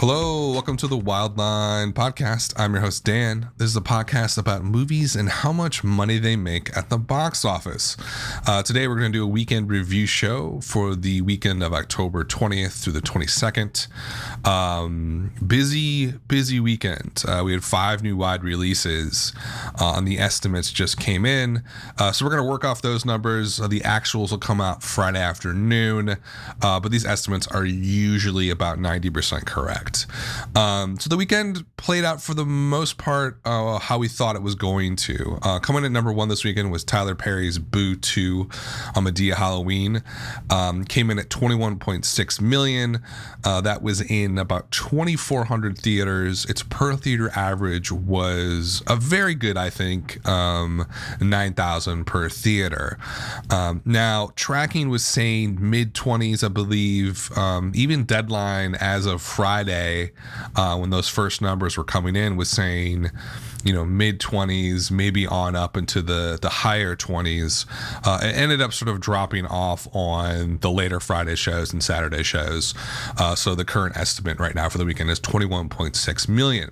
Hello, welcome to the Wildline Podcast. I'm your host, Dan. This is a podcast about movies and how much money they make at the box office. Today, we're going to do a weekend review show for the weekend of October 20th through the 22nd. Busy weekend. We had 5 new wide releases, and the estimates just came in. So we're going to work off those numbers. The actuals will come out Friday afternoon, but these estimates are usually about 90% correct. So the weekend played out for the most part how we thought it was going to. Coming in number 1 this weekend was Tyler Perry's Boo 2 on Madea Halloween. Came in at $21.6 million. That was in about 2,400 theaters. Its per theater average was a very good, I think, 9,000 per theater. Now, tracking was saying mid-20s, I believe. Even Deadline, as of Friday, when those first numbers were coming in, was saying, mid-20s, maybe on up into the higher 20s. It ended up sort of dropping off on the later Friday shows and Saturday shows. So the current estimate right now for the weekend is $21.6 million.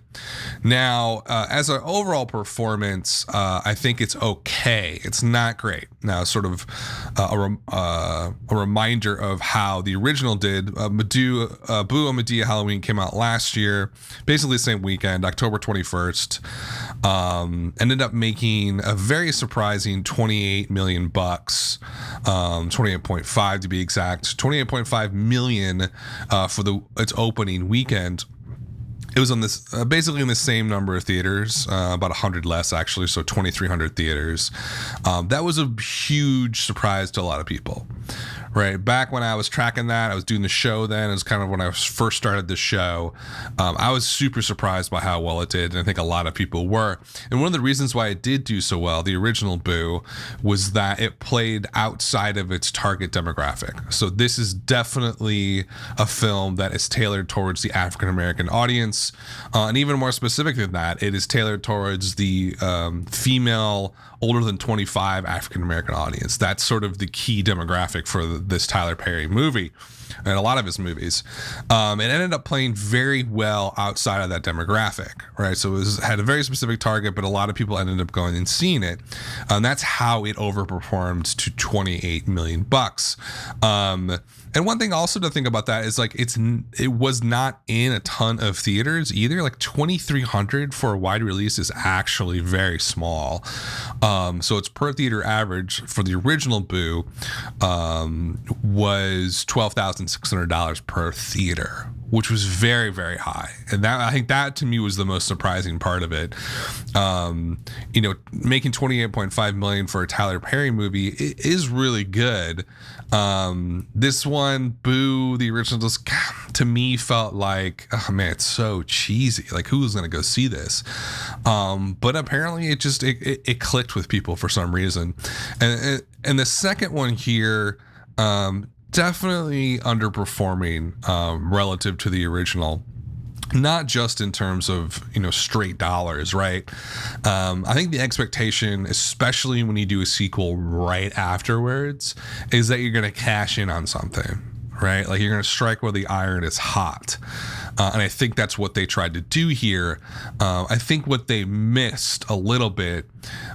Now, as an overall performance, I think it's okay. It's not great. Now, sort of a reminder of how the original did. Boo on Madea Halloween came out last year, basically the same weekend, October 21st. Ended up making a very surprising $28 million bucks, 28.5 to be exact, 28.5 million for its opening weekend. It was on this basically in the same number of theaters, about 100 less actually, so 2,300 theaters. That was a huge surprise to a lot of people. Right, back when I was tracking that, I was doing the show then. It was kind of when I first started the show. I was super surprised by how well it did, and I think a lot of people were. And one of the reasons why it did do so well, the original Boo, was that it played outside of its target demographic. So this is definitely a film that is tailored towards the African-American audience. And even more specific than that, it is tailored towards the female, older than 25 African-American audience. That's sort of the key demographic for this Tyler Perry movie and a lot of his movies. It ended up playing very well outside of that demographic, right? So it had a very specific target, but a lot of people ended up going and seeing it. And that's how it overperformed to $28 million bucks. And one thing also to think about that is it was not in a ton of theaters either. Like 2,300 for a wide release is actually very small. So its per theater average for the original Boo was $12,600 per theater, which was very, very high. And that, I think that to me was the most surprising part of it. Making $28.5 million for a Tyler Perry movie is really good. This one, Boo, the original, just to me felt like, oh man, it's so cheesy. Like, who's gonna go see this? But apparently it clicked with people for some reason. And the second one here, definitely underperforming relative to the original. Not just in terms of, straight dollars, right? I think the expectation, especially when you do a sequel right afterwards, is that you're going to cash in on something, right? Like you're going to strike where the iron is hot. And I think that's what they tried to do here. I think what they missed a little bit,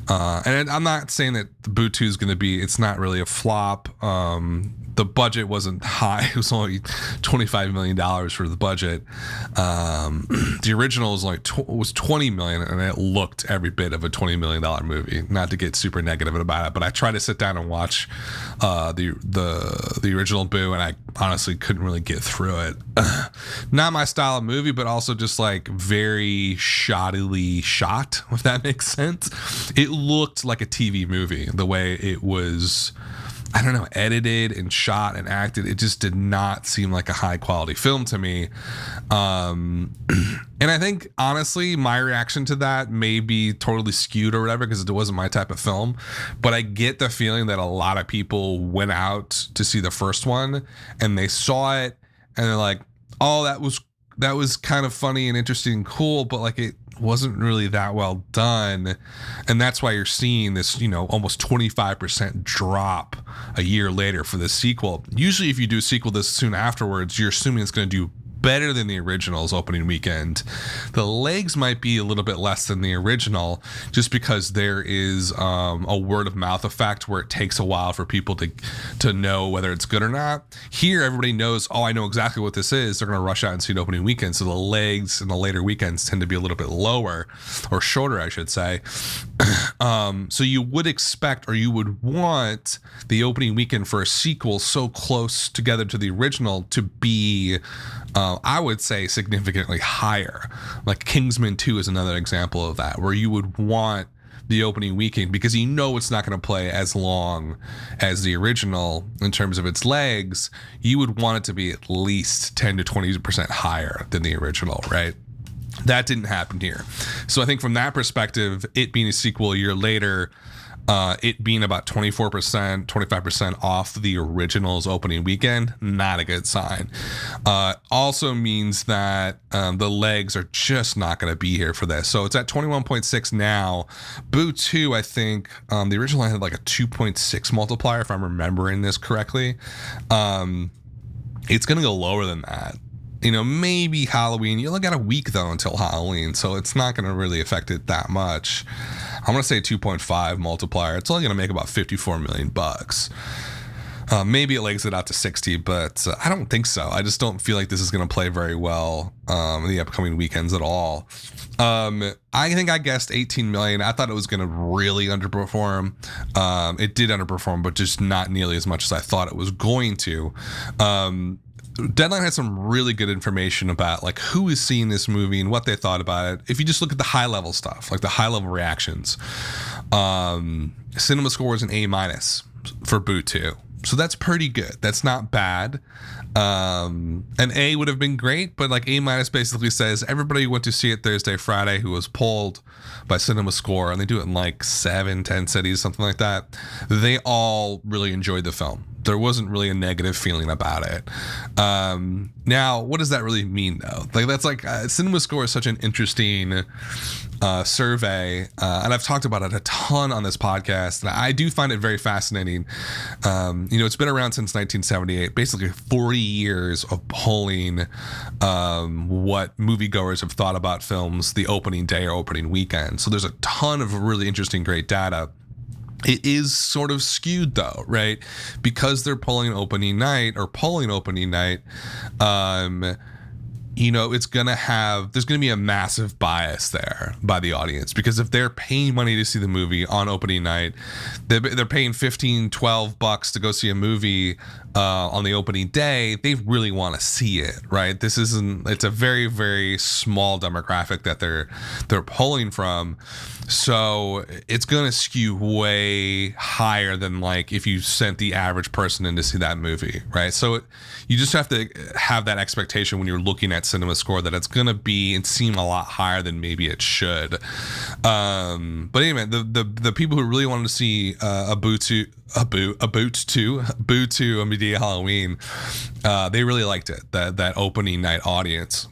and I'm not saying that the Boo 2 is going to be, it's not really a flop. The budget wasn't high. It was only $25 million for the budget. The original was was $20 million, and it looked every bit of a $20 million movie. Not to get super negative about it, but I tried to sit down and watch the original Boo, and I honestly couldn't really get through it. Not my style of movie, but also just very shoddily shot, if that makes sense. It looked like a TV movie, the way it was, I don't know, edited and shot and acted. It just did not seem like a high quality film to me. And I think, honestly, my reaction to that may be totally skewed or whatever, because it wasn't my type of film. But I get the feeling that a lot of people went out to see the first one and they saw it and they're like, oh, that was kind of funny and interesting and cool, but it wasn't really that well done. And that's why you're seeing this, almost 25% drop a year later for this sequel. Usually if you do a sequel this soon afterwards, you're assuming it's going to do better than the original's opening weekend. The legs might be a little bit less than the original, just because there is a word of mouth effect where it takes a while for people to know whether it's good or not. Here, everybody knows, oh, I know exactly what this is. They're going to rush out and see it opening weekend. So the legs in the later weekends tend to be a little bit lower, or shorter, I should say. So you would expect, or you would want, the opening weekend for a sequel so close together to the original to be, I would say, significantly higher. Like Kingsman 2 is another example of that, where you would want the opening weekend, because you know it's not going to play as long as the original in terms of its legs. You would want it to be at least 10 to 20% higher than the original, right? That didn't happen here. So I think from that perspective, it being a sequel a year later, it being about 24%, 25% off the original's opening weekend, not a good sign. Also means that the legs are just not going to be here for this. So it's at 21.6 now. Boo 2, I think, the original had like a 2.6 multiplier, if I'm remembering this correctly. It's going to go lower than that. You know, maybe Halloween. You only got a week, though, until Halloween, so it's not going to really affect it that much. I'm going to say 2.5 multiplier. It's only going to make about $54 million. Maybe it legs it out to 60, but I don't think so. I just don't feel like this is going to play very well in the upcoming weekends at all. I think I guessed 18 million. I thought it was going to really underperform. It did underperform, but just not nearly as much as I thought it was going to. Deadline had some really good information about like who is seeing this movie and what they thought about it. If you just look at the high level stuff, like the high level reactions, cinema score is an A- for Boo 2. So that's pretty good. That's not bad. An A would have been great, but like A- basically says everybody who went to see it Thursday, Friday, who was polled by Cinema Score, and they do it in like 7-10 cities, something like that. They all really enjoyed the film. There wasn't really a negative feeling about it. Now, what does that really mean, though? Like that's like Cinema Score is such an interesting survey, and I've talked about it a ton on this podcast, and I do find it very fascinating. You know, it's been around since 1978, basically 40 years of polling what moviegoers have thought about films the opening day or opening weekend. So there's a ton of really interesting, great data. It is sort of skewed, though, right? Because they're polling opening night, you know, there's going to be a massive bias there by the audience, because if they're paying money to see the movie on opening night, they're paying $15-$12 to go see a movie on the opening day. They really want to see it, right? It's a very, very small demographic that they're polling from. So it's going to skew way higher than like if you sent the average person in to see that movie, right? So you just have to have that expectation when you're looking at Cinema Score that it's going to be and seem a lot higher than maybe it should. But anyway, the people who really wanted to see a Boo 2 on Medea Halloween, they really liked it, that opening night audience.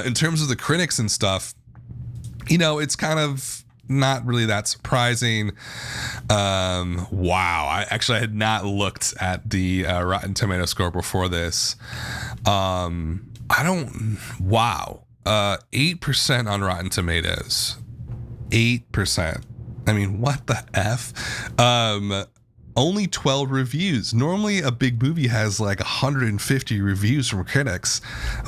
In terms of the critics and stuff, you know, it's kind of not really that surprising. Wow. I had not looked at the Rotten Tomato score before this. 8% on Rotten Tomatoes. 8%. I mean, what the F? Only 12 reviews. Normally a big movie has like 150 reviews from critics.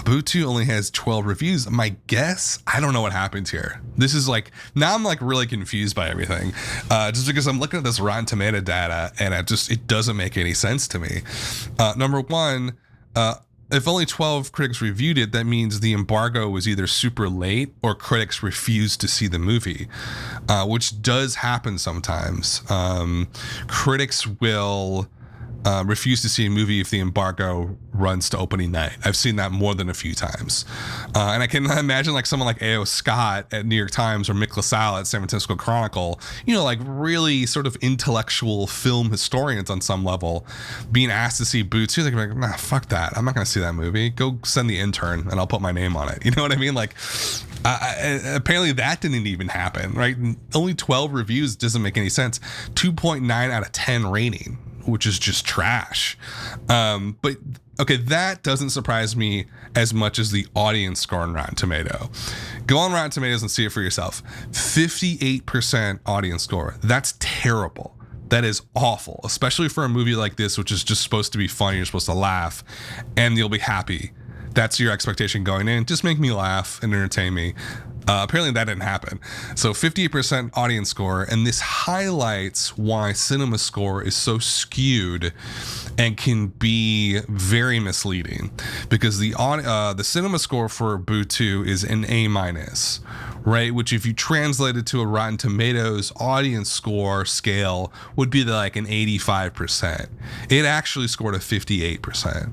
Boo 2 only has 12 reviews. My guess, I don't know what happened here. This is like, now I'm like really confused by everything. Just because I'm looking at this Rotten Tomato data and it doesn't make any sense to me. Number one, if only 12 critics reviewed it, that means the embargo was either super late or critics refused to see the movie, which does happen sometimes. Critics will refuse to see a movie if the embargo runs to opening night. I've seen that more than a few times. And I can imagine like someone like A.O. Scott at New York Times or Mick LaSalle at San Francisco Chronicle, you know, like really sort of intellectual film historians on some level, being asked to see Boo 2. They're like, nah, fuck that. I'm not going to see that movie. Go send the intern and I'll put my name on it. You know what I mean? Like, apparently that didn't even happen, right? Only 12 reviews doesn't make any sense. 2.9 out of 10 rating, which is just trash. But Okay, that doesn't surprise me as much as the audience score on Rotten Tomato. Go on Rotten Tomatoes and see it for yourself. 58% audience score. That's terrible. That is awful, especially for a movie like this, which is just supposed to be funny. You're supposed to laugh, and you'll be happy. That's your expectation going in. Just make me laugh and entertain me. Apparently that didn't happen. So 58% audience score, and this highlights why cinema score is so skewed and can be very misleading, because the cinema score for Boo 2 is an A-, right? Which, if you translate it to a Rotten Tomatoes audience score scale, would be like an 85%. It actually scored a 58%.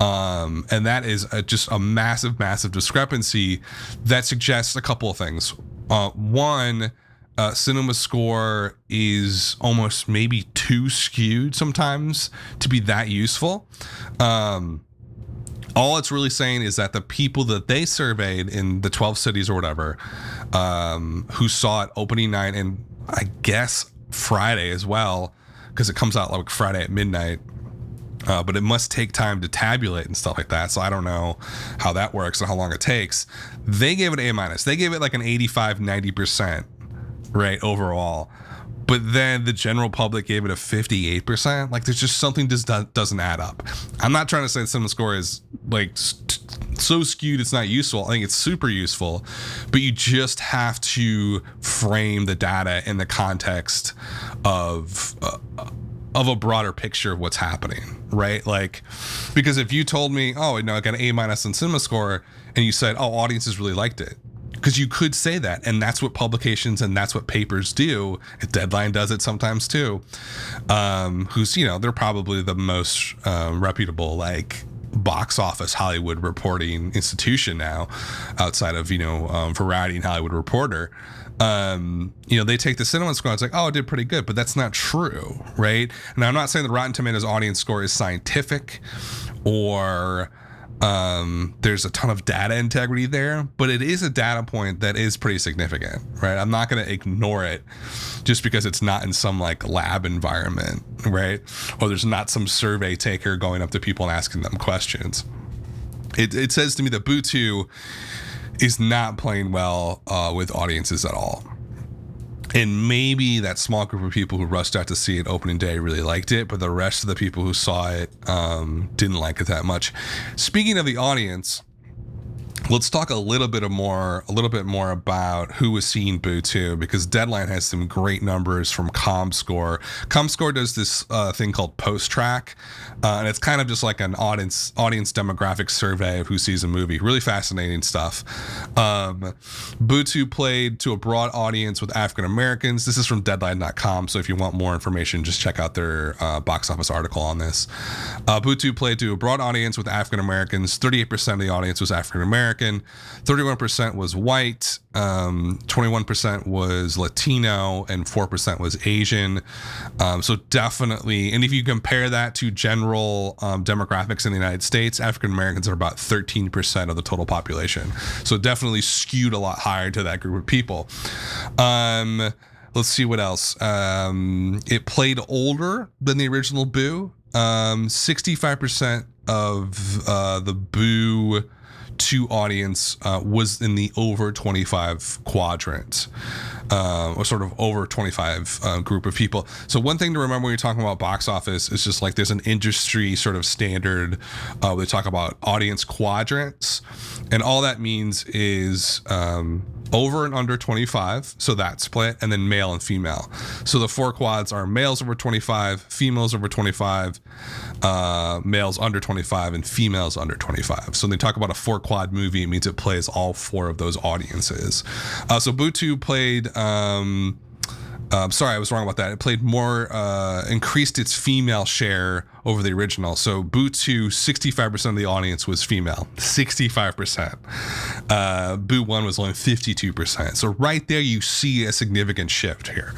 And that is just a massive, massive discrepancy that suggests a couple of things. One, cinema score is almost maybe too skewed sometimes to be that useful. All it's really saying is that the people that they surveyed in the 12 cities or whatever, who saw it opening night, and I guess Friday as well, because it comes out like Friday at midnight, but it must take time to tabulate and stuff like that. So I don't know how that works and how long it takes. They gave it A-. They gave it like an 85-90%, right, overall. But then the general public gave it a 58%. Like, there's just something just doesn't add up. I'm not trying to say the cinema score is like so skewed it's not useful. I think it's super useful, but you just have to frame the data in the context of a broader picture of what's happening, right? Like, because if you told me, oh, you know, I got an A- in cinema score, and you said, oh, audiences really liked it. Because you could say that, and that's what publications and that's what papers do. Deadline does it sometimes too. Who's, you know, they're probably the most reputable, like, box office Hollywood reporting institution now, outside of, you know, Variety and Hollywood Reporter. You know, they take the cinema score, it's like, oh, it did pretty good, but that's not true, right? Now, I'm not saying the Rotten Tomatoes audience score is scientific or there's a ton of data integrity there, but it is a data point that is pretty significant, right? I'm not going to ignore it just because it's not in some like lab environment, right? Or there's not some survey taker going up to people and asking them questions. It says to me that Boo 2 is not playing well with audiences at all. And maybe that small group of people who rushed out to see it opening day really liked it, but the rest of the people who saw it didn't like it that much. Speaking of the audience, let's talk a little bit more about who was seeing Boo 2, because Deadline has some great numbers from ComScore. ComScore does this thing called Post Track, and it's kind of just like an audience demographic survey of who sees a movie. Really fascinating stuff. Boo 2 played to a broad audience with African Americans. This is from Deadline.com, so if you want more information, just check out their box office article on this. Boo 2 played to a broad audience with African Americans. 38% of the audience was African American. 31% was white. 21% was Latino, and 4% was Asian. So definitely, and if you compare that to general demographics in the United States, African Americans are about 13% of the total population. So definitely skewed a lot higher to that group of people. Let's see what else. It played older than the original Boo. 65% of the Boo 2 audience was in the over 25 quadrant, or sort of over 25 group of people. So one thing to remember when you're talking about box office is just like there's an industry sort of standard. They talk about audience quadrants, and all that means is over and under 25, so that split, and then male and female. So the 4 quads are males over 25, females over 25, males under 25, and females under 25. So when they talk about a 4 quad movie, it means it plays all 4 of those audiences. So Boo 2 played, sorry, I was wrong about that. It played more, increased its female share over the original. So Boo 2, 65% of the audience was female. 65%. Boo 1 was only 52%. So right there, you see a significant shift here.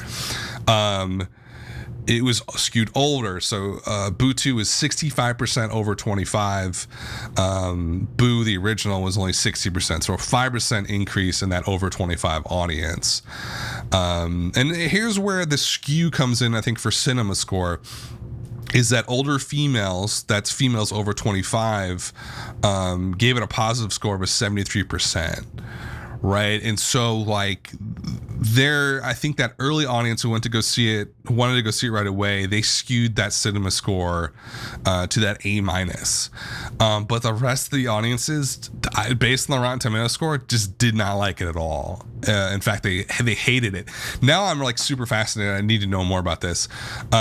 It was skewed older. So Boo 2 was 65% over 25. Boo, the original, was only 60%. So a 5% increase in that over 25 audience. And here's where the skew comes in, I think, for cinema score. is that older females, that's females over 25, gave it a positive score of a 73%. Right. And so like I think that early audience who went to go see it, who wanted to go see it right away, they skewed that cinema score to that A-. But the rest of the audiences, based on the Rotten Tomatoes score, just did not like it at all. In fact, they hated it. Now I'm like super fascinated. I need to know more about this.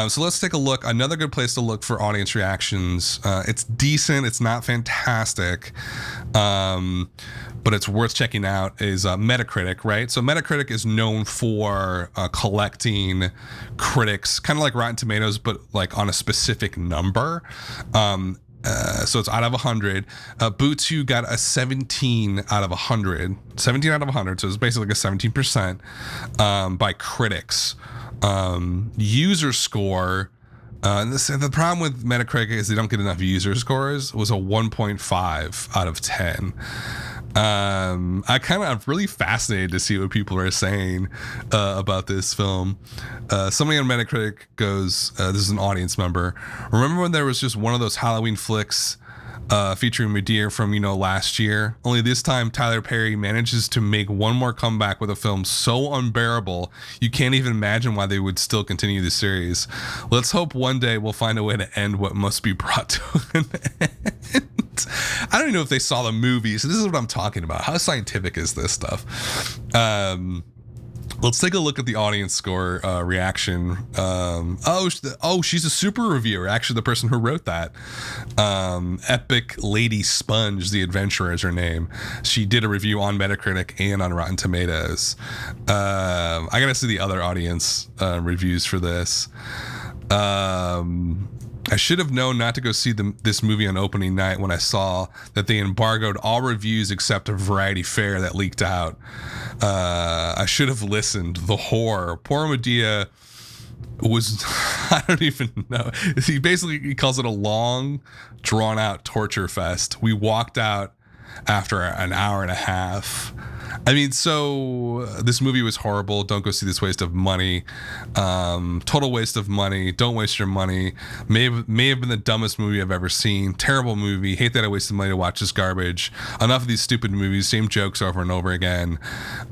So let's take a look. Another good place to look for audience reactions. It's decent. It's not fantastic. But it's worth checking out is Metacritic, right? So Metacritic is known for collecting critics, kind of like Rotten Tomatoes, but like on a specific number. So it's out of 100. Boo 2 got a 17 out of 100. 17 out of 100, so it's basically like a 17% by critics. User score, the problem with Metacritic is they don't get enough user scores, was a 1.5 out of 10. I'm really fascinated to see what people are saying about this film. Somebody on Metacritic goes, this is an audience member, remember when there was just one of those Halloween flicks featuring Madea from last year? Only this time Tyler Perry manages to make one more comeback with a film so unbearable you can't even imagine why they would still continue the series. Let's hope one day we'll find a way to end what must be brought to an end. I don't even know if they saw the movie, so this is what I'm talking about. How scientific is this stuff? Let's take a look at the audience score reaction. She's a super reviewer. Actually, the person who wrote that. Epic Lady Sponge, the adventurer is her name. She did a review on Metacritic and on Rotten Tomatoes. I gotta see the other audience reviews for this. I should have known not to go see this movie on opening night when I saw that they embargoed all reviews except a Variety Fair that leaked out. I should have listened. The horror. Poor Madea was, I don't even know. He calls it a long, drawn-out torture fest. We walked out after an hour and a half. I mean, so this movie was horrible. Don't go see this waste of money. Total waste of money. Don't waste your money. May have been the dumbest movie I've ever seen. Terrible movie. Hate that I wasted money to watch this garbage. Enough of these stupid movies. Same jokes over and over again.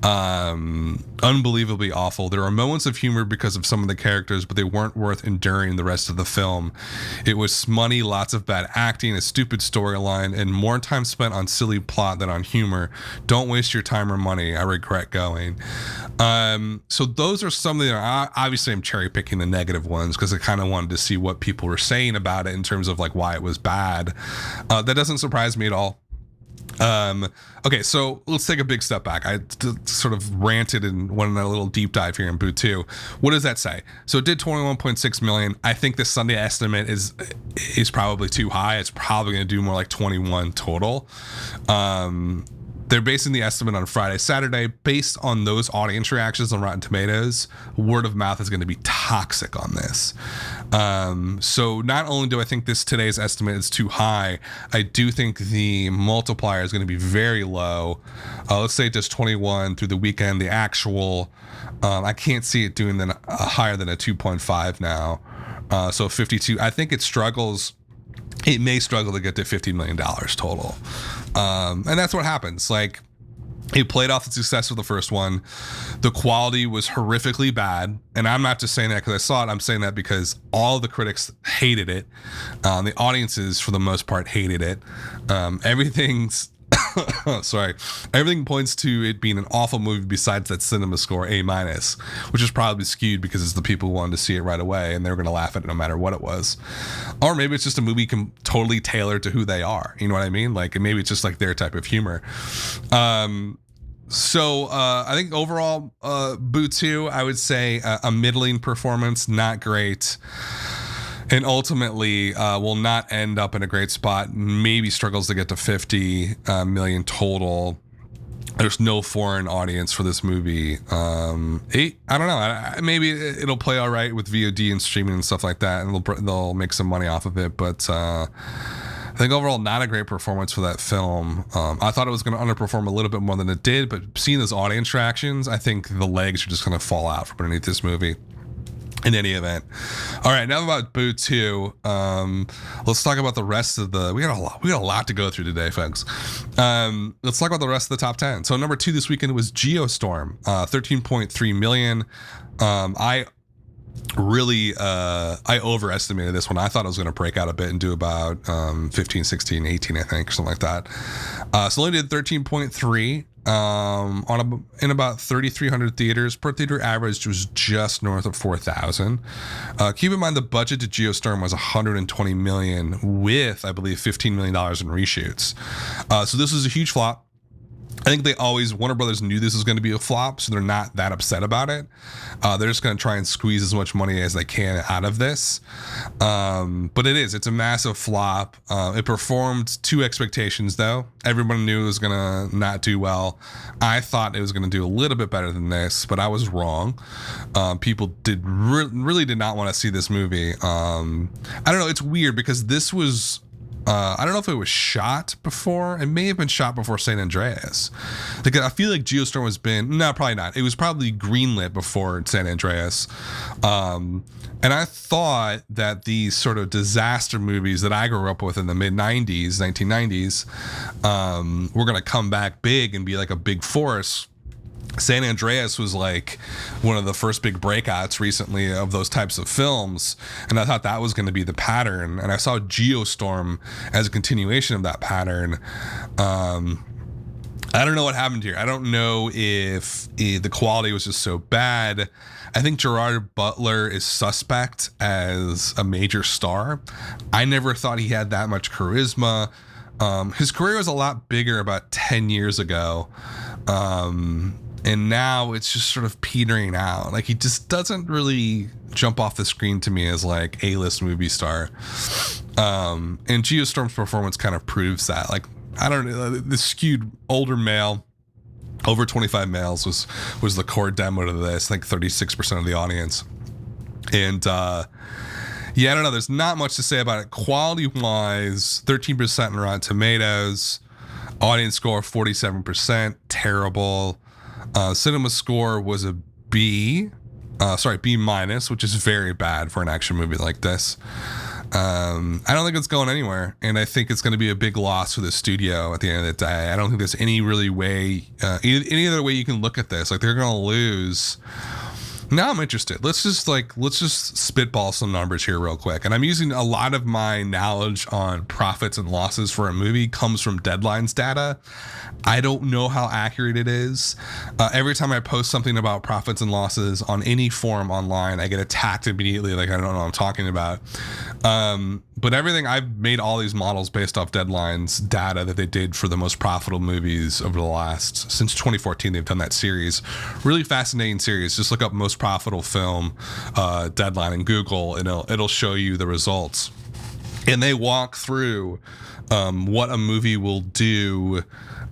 Unbelievably awful. There are moments of humor because of some of the characters, but they weren't worth enduring the rest of the film. It was smutty, lots of bad acting, a stupid storyline, and more time spent on silly plot than on humor. Don't waste your time or money. I regret going. So those are some of the, obviously I'm cherry picking the negative ones because I kind of wanted to see what people were saying about it in terms of like why it was bad. That doesn't surprise me at all. Okay, so let's take a big step back. I sort of ranted and went on a little deep dive here in Boo 2. What does that say? So it did 21.6 million. I think the Sunday estimate is probably too high. It's probably going to do more like 21 total. They're basing the estimate on Friday, Saturday. Based on those audience reactions on Rotten Tomatoes, word of mouth is going to be toxic on this. So not only do I think today's estimate is too high, I do think the multiplier is going to be very low. Let's say just 21 through the weekend. The actual, I can't see it doing higher than a 2.5 now. So 52. I think it struggles. It may struggle to get to $50 million total. And that's what happens. Like, it played off the success of the first one. The quality was horrifically bad. And I'm not just saying that because I saw it. I'm saying that because all the critics hated it. The audiences, for the most part, hated it. Everything points to it being an awful movie besides that cinema score, A-, which is probably skewed because it's the people who wanted to see it right away and they were going to laugh at it no matter what it was. Or maybe it's just a movie totally tailored to who they are. You know what I mean? Like, maybe it's just like their type of humor. So I think overall, Boo 2, I would say a middling performance, not great. And ultimately will not end up in a great spot. Maybe struggles to get to 50 million total. There's no foreign audience for this movie. I don't know. Maybe it'll play all right with VOD and streaming and stuff like that, and they'll make some money off of it. But I think overall, not a great performance for that film. I thought it was going to underperform a little bit more than it did, but seeing those audience reactions, I think the legs are just going to fall out from underneath this movie. In any event, all right. Now about Boo 2. Let's talk about the rest of the. We got a lot to go through today, folks. Let's talk about the rest of the top 10. So number 2 this weekend was GeoStorm, 13.3 million. I overestimated this one. I thought it was going to break out a bit and do about 15, 16, 18, I think, or something like that. So only did 13.3 in about 3,300 theaters. Per theater average was just north of 4,000. Keep in mind the budget to GeoStorm was 120 million with, I believe, $15 million in reshoots. So this was a huge flop. I think Warner Brothers knew this was going to be a flop, so they're not that upset about it. They're just going to try and squeeze as much money as they can out of this. But it's a massive flop. It performed to expectations, though. Everyone knew it was going to not do well. I thought it was going to do a little bit better than this, but I was wrong. People really did not want to see this movie. I don't know. It's weird because this was... I don't know if it was shot before. It may have been shot before San Andreas. Like, I feel like GeoStorm no, probably not. It was probably greenlit before San Andreas. And I thought that these sort of disaster movies that I grew up with in the mid-90s, 1990s, were going to come back big and be like a big force. San Andreas was like one of the first big breakouts recently of those types of films, and I thought that was going to be the pattern, and I saw GeoStorm as a continuation of that pattern. I don't know what happened here. I don't know if the quality was just so bad. I think Gerard Butler is suspect as a major star. I never thought he had that much charisma. His career was a lot bigger about 10 years ago. And now it's just sort of petering out. Like, he just doesn't really jump off the screen to me as like A-list movie star. And GeoStorm's performance kind of proves that. Like, I don't know, the skewed older male, over 25 males was the core demo to this. Like 36% of the audience. And I don't know. There's not much to say about it. Quality-wise, 13% in Rotten Tomatoes. Audience score 47%. Terrible. Cinema score was a B minus, which is very bad for an action movie like this. I don't think it's going anywhere, and I think it's going to be a big loss for the studio at the end of the day. I don't think there's any really way, any other way you can look at this. Like, they're going to lose. Now I'm interested. Let's just spitball some numbers here real quick. And I'm using a lot of my knowledge on profits and losses for a movie comes from Deadline's data. I don't know how accurate it is. Every time I post something about profits and losses on any forum online, I get attacked immediately. Like, I don't know what I'm talking about. But I've made all these models based off Deadline's data that they did for the most profitable movies over the last, since 2014, they've done that series. Really fascinating series. Just look up most profitable film, Deadline, in Google, and it'll show you the results. And they walk through what a movie will do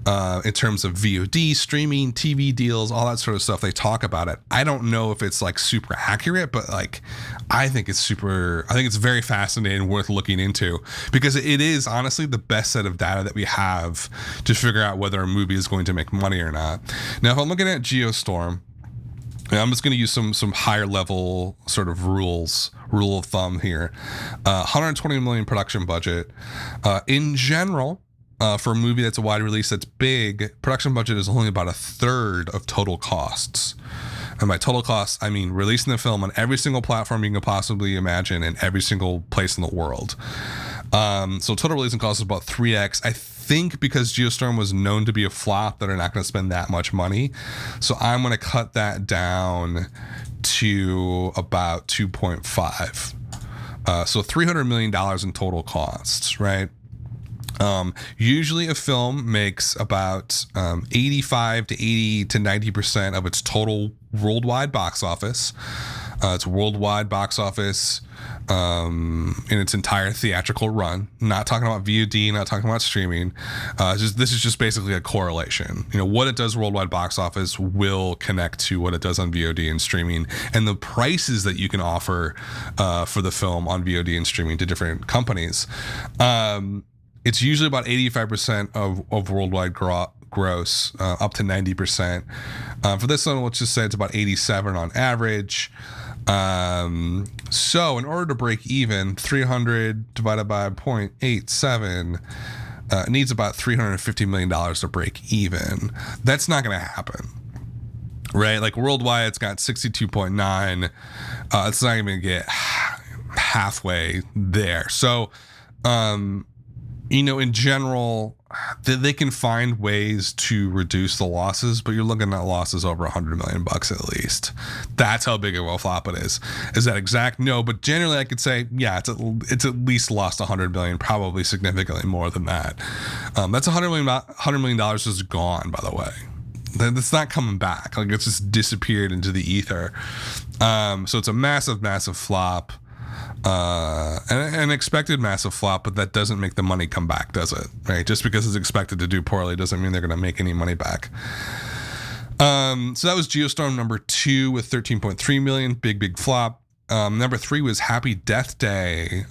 in terms of VOD, streaming, TV deals, all that sort of stuff. They talk about it. I don't know if it's like super accurate, but like, I think it's very fascinating and worth looking into, because it is honestly the best set of data that we have to figure out whether a movie is going to make money or not. Now, if I'm looking at GeoStorm, and I'm just going to use some higher level sort of rule of thumb here. 120 million production budget. In general, for a movie that's a wide release that's big, production budget is only about a third of total costs. And by total costs, I mean releasing the film on every single platform you can possibly imagine in every single place in the world. So total releasing cost is about 3x. I think because GeoStorm was known to be a flop, that are not going to spend that much money. So I'm going to cut that down to about 2.5. So $300 million in total costs, right? Usually a film makes about 85 to 80 to 90% of its total worldwide box office. It's worldwide box office in its entire theatrical run. Not talking about VOD, not talking about streaming. This is just basically a correlation. You know, what it does worldwide box office will connect to what it does on VOD and streaming, and the prices that you can offer for the film on VOD and streaming to different companies. It's usually about 85% of worldwide gross, up to 90%. For this one, let's just say it's about 87 on average. So in order to break even, 300 divided by 0.87 needs about $350 million to break even. That's not going to happen, right? Like worldwide, it's got 62.9. It's not even going to get halfway there. So, in general, they can find ways to reduce the losses, but you're looking at losses over $100 million at least. That's how big of a flop it is. Is that exact? No, but generally I could say, yeah, it's at least lost $100 million, probably significantly more than that. That's $100 million is gone, by the way. That's not coming back. Like, it's just disappeared into the ether. So it's a massive, massive flop. An expected massive flop, but that doesn't make the money come back, does it? Right? Just because it's expected to do poorly doesn't mean they're going to make any money back. So that was GeoStorm number 2 with 13.3 million. Big flop. Number 3 was Happy Death Day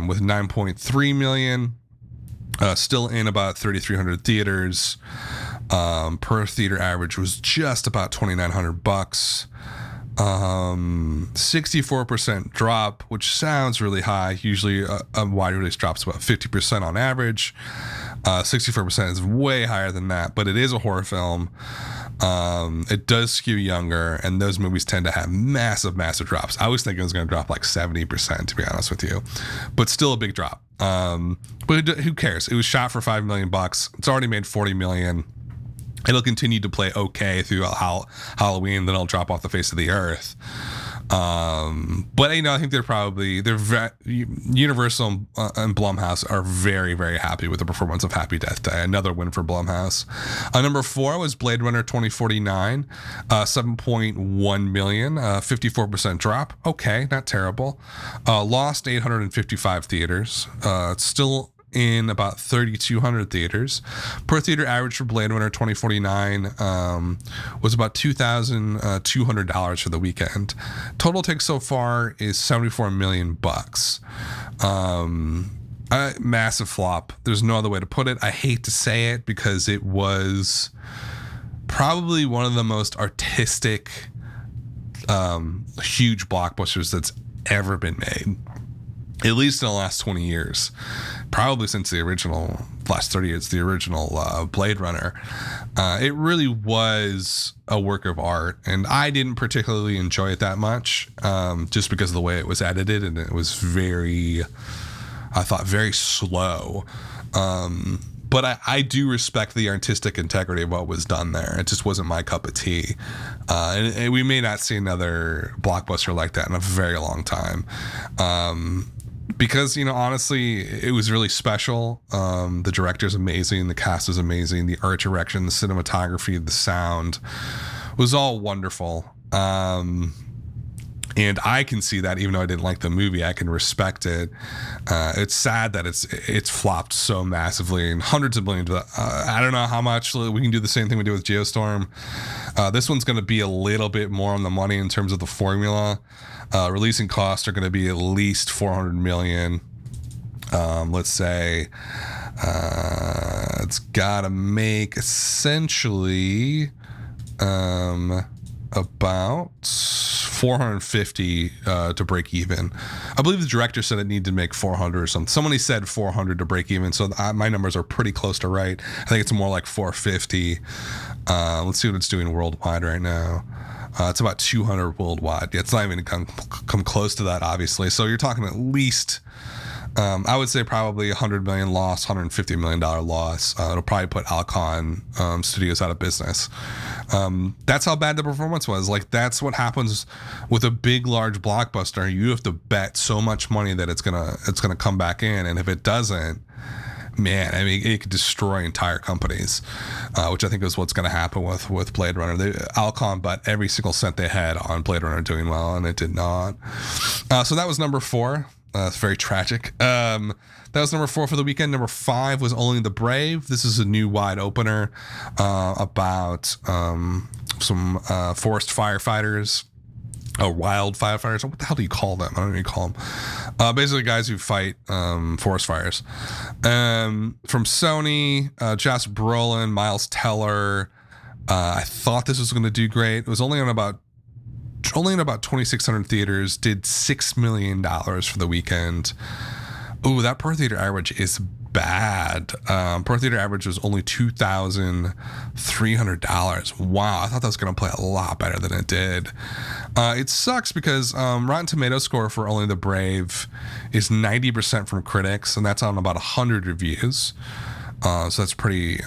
with 9.3 million. Still in about 3,300 theaters. Per theater average was just about $2,900. 64% drop, which sounds really high. Usually a wide release drops about 50% on average. 64% is way higher than that, but it is a horror film. It does skew younger, and those movies tend to have massive drops. I was thinking it was going to drop like 70%, to be honest with you, but still a big drop. But who cares? It was shot for $5 million. It's already made $40 million. It'll continue to play okay through Halloween, then it'll drop off the face of the earth. But I think Universal and Blumhouse are very, very happy with the performance of Happy Death Day. Another win for Blumhouse. Number 4 was Blade Runner 2049, 7.1 million, 54% drop. Okay, not terrible. Lost 855 theaters. It's still in about 3,200 theaters. Per theater average for Blade Runner 2049 was about $2,200 for the weekend. Total take so far is $74 million. Massive flop. There's no other way to put it. I hate to say it because it was probably one of the most artistic, huge blockbusters that's ever been made. At least in the last 20 years, probably since the last 30 years, the original Blade Runner. It really was a work of art, and I didn't particularly enjoy it that much, just because of the way it was edited, and it was very slow. But I do respect the artistic integrity of what was done there. It just wasn't my cup of tea. And we may not see another blockbuster like that in a very long time. Because, honestly, it was really special. The director's amazing. The cast is amazing. The art direction, the cinematography, the sound was all wonderful. And I can see that, even though I didn't like the movie, I can respect it. It's sad that it's flopped so massively, and hundreds of millions. I don't know how much. We can do the same thing we did with GeoStorm. This one's going to be a little bit more on the money in terms of the formula. Releasing costs are going to be at least $400 million. Let's say it's got to make essentially about 450 to break even. I believe the director said it needed to make 400 or something. Somebody said 400 to break even, so my numbers are pretty close to right. I think it's more like 450. Let's see what it's doing worldwide right now. It's about 200 worldwide. It's not even come close to that, obviously. So you're talking at least, I would say probably $100 million loss, $150 million loss. It'll probably put Alcon Studios out of business. That's how bad the performance was. Like, that's what happens with a big, large blockbuster. You have to bet so much money that it's gonna come back in, and if it doesn't, man, I mean, it could destroy entire companies, which I think is what's going to happen with Blade Runner. Alcon bet every single cent they had on Blade Runner doing well, and it did not. So that was number 4. It's very tragic. That was number 4 for the weekend. Number 5 was Only the Brave. This is a new wide opener about some forest firefighters. Wild firefighters. What the hell do you call them? I don't know what you call them. Basically guys who fight forest fires. From Sony, Josh Brolin, Miles Teller. I thought this was going to do great. It was only on about only in about 2,600 theaters, did $6 million for the weekend. Oh, that per theater average is bad. Per theater average was only $2,300. Wow, I thought that was going to play a lot better than it did. It sucks because Rotten Tomato score for Only the Brave is 90% from critics, and that's on about 100 reviews. So that's pretty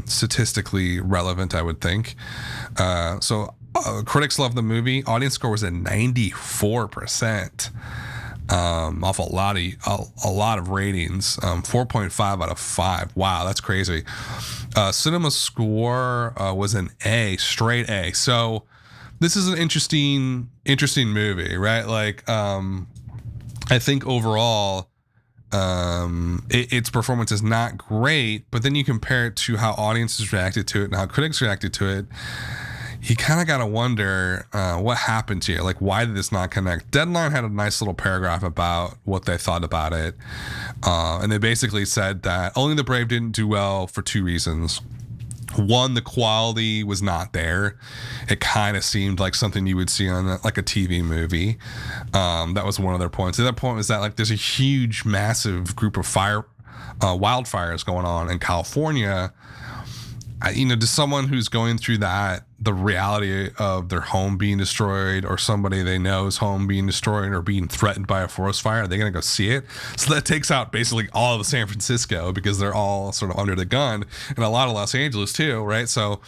statistically relevant, I would think. Critics love the movie. Audience score was at 94%. Off a lot of ratings, 4.5 out of 5. Wow, that's crazy. Cinema score was an A, straight A. So this is an interesting movie, right? Like, I think overall, its performance is not great, but then you compare it to how audiences reacted to it and how critics reacted to it. You kind of got to wonder what happened to you. Like, why did this not connect? Deadline had a nice little paragraph about what they thought about it. And they basically said that Only the Brave didn't do well for two reasons. One, the quality was not there. It kind of seemed like something you would see on like a TV movie. That was one of their points. The other point was that like there's a huge, massive group of wildfires going on in California. To someone who's going through that, the reality of their home being destroyed or somebody they know's home being destroyed or being threatened by a forest fire, they're going to go see it. So that takes out basically all of San Francisco because they're all sort of under the gun, and a lot of Los Angeles too, right? So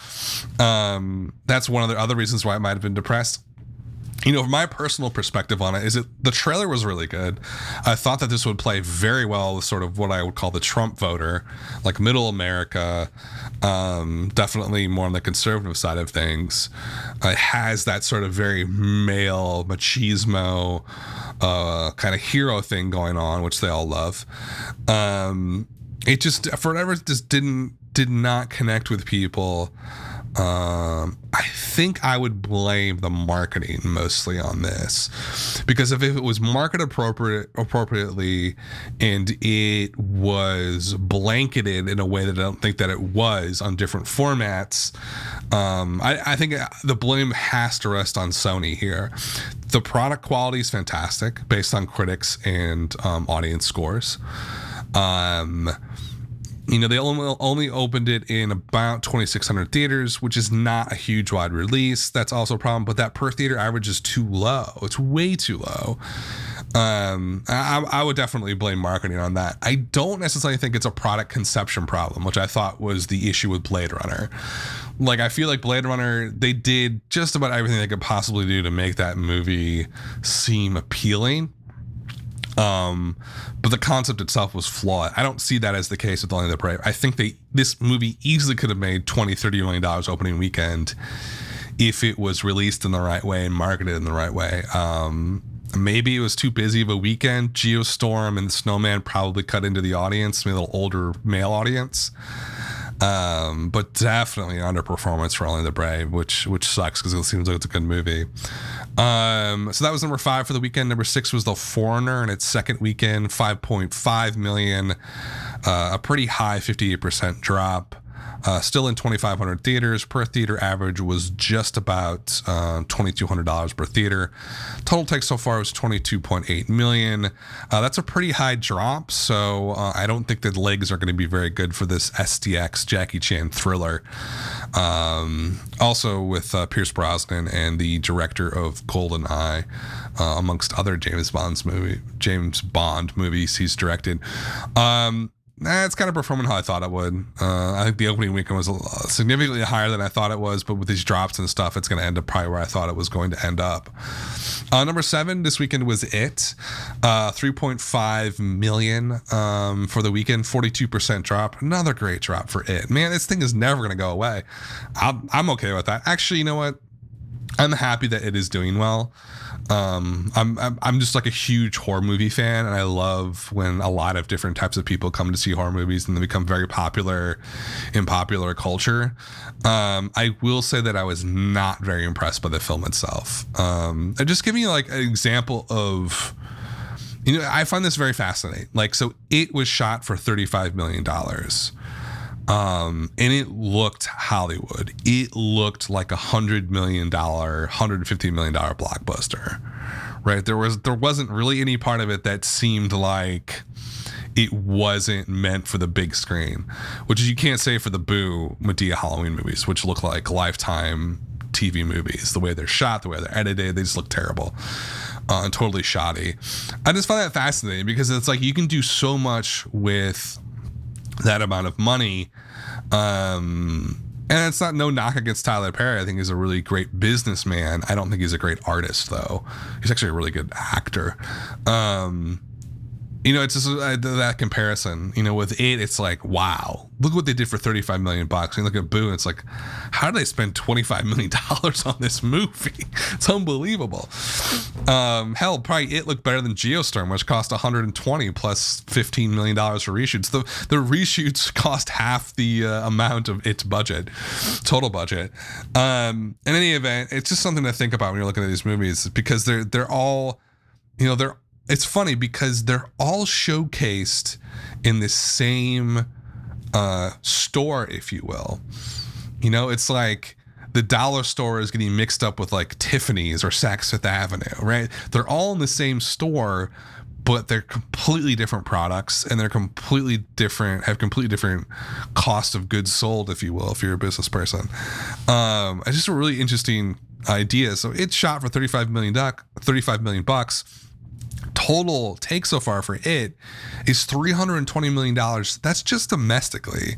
that's one of the other reasons why it might have been depressed. From my personal perspective on it, the trailer was really good. I thought that this would play very well with sort of what I would call the Trump voter, like middle America, definitely more on the conservative side of things. It has that sort of very male machismo kind of hero thing going on, which they all love. It just, for whatever, just did not connect with people. I think I would blame the marketing mostly on this, because if it was marketed appropriately and it was blanketed in a way that I don't think that it was on different formats, I think the blame has to rest on Sony here. The product quality is fantastic based on critics and audience scores. They only opened it in about 2,600 theaters, which is not a huge wide release. That's also a problem, but that per theater average is too low. It's way too low. I would definitely blame marketing on that. I don't necessarily think it's a product conception problem, which I thought was the issue with Blade Runner. Like, I feel like Blade Runner, they did just about everything they could possibly do to make that movie seem appealing. But the concept itself was flawed. I don't see that as the case with Only the Brave. I think this movie easily could have made $20-30 million opening weekend if it was released in the right way and marketed in the right way. Maybe it was too busy of a weekend. GeoStorm and the Snowman probably cut into the audience, maybe a little older male audience. But definitely underperformance for Only the Brave, which sucks because it seems like it's a good movie. So that was number 5 for the weekend. Number 6 was The Foreigner, and its second weekend, 5.5 million, a pretty high 58% drop. Still in 2,500 theaters. Per theater average was just about $2,200 per theater. Total take so far was 22.8 million. That's a pretty high drop, so I don't think the legs are going to be very good for this SDX Jackie Chan thriller. Also with Pierce Brosnan and the director of GoldenEye, amongst other James Bond movies he's directed. It's kind of performing how I thought it would. I think the opening weekend was significantly higher than I thought it was, but with these drops and stuff, it's going to end up probably where I thought it was going to end up. Number 7 this weekend was It, 3.5 million for the weekend, 42% drop. Another great drop for It. Man, this thing is never going to go away. I'm okay with that. Actually, you know what? I'm happy that it is doing well. I'm just like a huge horror movie fan, and I love when a lot of different types of people come to see horror movies and they become very popular in popular culture. I will say that I was not very impressed by the film itself. And just give you like an example of, I find this very fascinating. Like, so It was shot for $35 million. And it looked Hollywood. It looked like $100 million, $150 million blockbuster, right? There wasn't really any part of it that seemed like it wasn't meant for the big screen, which you can't say for the Boo Madea Halloween movies, which look like Lifetime TV movies. The way they're shot, the way they're edited, they just look terrible. And totally shoddy. I just find that fascinating because it's like you can do so much with that amount of money. And it's not no knock against Tyler Perry. I think he's a really great businessman. I don't think he's a great artist, though. He's actually a really good actor. It's just that comparison. With it, it's like, wow, look what they did for $35 million. You look at Boo, and it's like, how did they spend $25 million on this movie? It's unbelievable. Hell, probably it looked better than GeoStorm, which cost $120 plus $15 million for reshoots. The reshoots cost half the amount of its budget, total budget. In any event, it's just something to think about when you're looking at these movies because they're all, it's funny because they're all showcased in this same store, if you will. It's like the dollar store is getting mixed up with like Tiffany's or Saks Fifth Avenue, right? They're all in the same store, but they're completely different products and they're have completely different cost of goods sold, if you will, if you're a business person. It's just a really interesting idea. So it's shot for $35 million bucks. Total take so far for it is $320 million. That's just domestically.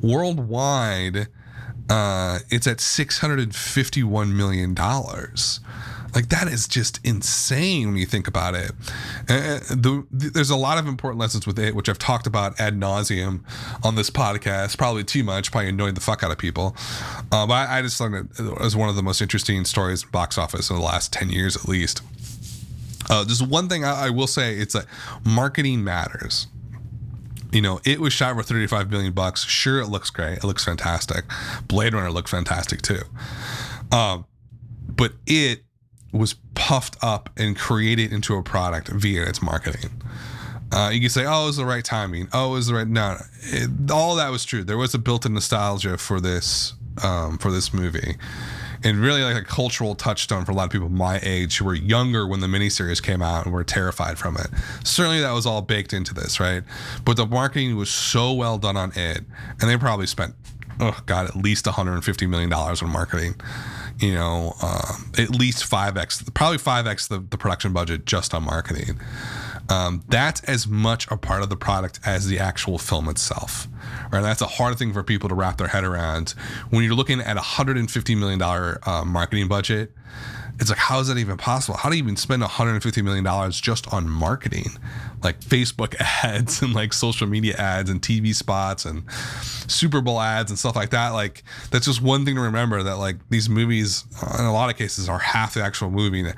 Worldwide, it's at $651 million. Like, that is just insane when you think about it. There's a lot of important lessons with it, which I've talked about ad nauseum on this podcast. Probably too much, probably annoyed the fuck out of people. But I just thought it was one of the most interesting stories in box office in the last 10 years at least. Just one thing I will say, it's that marketing matters. It was shot for $35 million. Sure, it looks great. It looks fantastic. Blade Runner looked fantastic too. But it was puffed up and created into a product via its marketing. You can say, oh, it was the right timing. Oh, it was the right... No, all that was true. There was a built-in nostalgia for this movie. And really like a cultural touchstone for a lot of people my age who were younger when the miniseries came out and were terrified from it. Certainly that was all baked into this, right? But the marketing was so well done on it, and they probably spent, at least $150 million on marketing. At least 5x, probably 5x the production budget just on marketing. That's as much a part of the product as the actual film itself. Right? That's a hard thing for people to wrap their head around. When you're looking at a $150 million marketing budget, it's like, how is that even possible? How do you even spend $150 million just on marketing? Like Facebook ads and like social media ads and TV spots and Super Bowl ads and stuff like that. Like, that's just one thing to remember, that like these movies in a lot of cases are half the actual movie and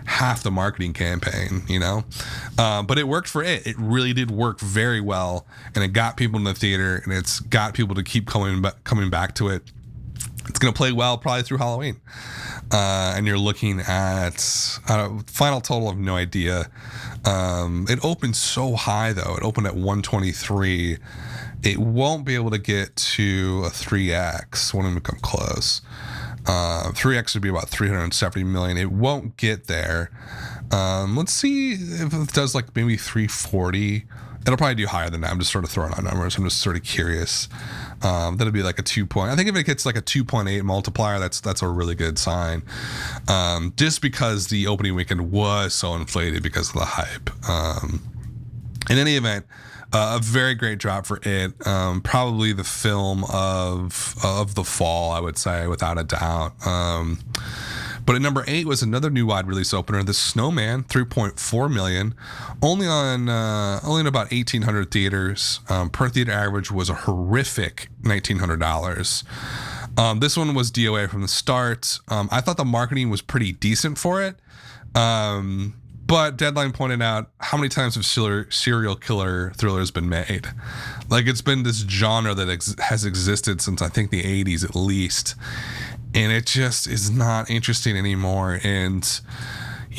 half the marketing campaign, but it worked for it. It really did work very well, and it got people in the theater, and it's got people to keep coming back to it. It's going to play well probably through Halloween. And you're looking at final total of no idea. It opened so high, though. It opened at 123. It won't be able to get to a 3X. Won't even come close. 3X would be about 370 million. It won't get there. Let's see if it does like maybe 340. It'll probably do higher than that. I'm just sort of throwing out numbers. I'm just sort of curious. That'll be like a 2 point. I think if it gets like a 2.8 multiplier, that's a really good sign. Just because the opening weekend was so inflated because of the hype. In any event, a very great drop for it. Probably the film of the fall, I would say, without a doubt. But at number 8 was another new wide release opener, The Snowman, 3.4 million, only in about 1,800 theaters. Per theater average was a horrific $1,900. This one was DOA from the start. I thought the marketing was pretty decent for it. But Deadline pointed out, how many times have serial killer thrillers been made? Like, it's been this genre that has existed since I think the 80s at least. And it just is not interesting anymore. And,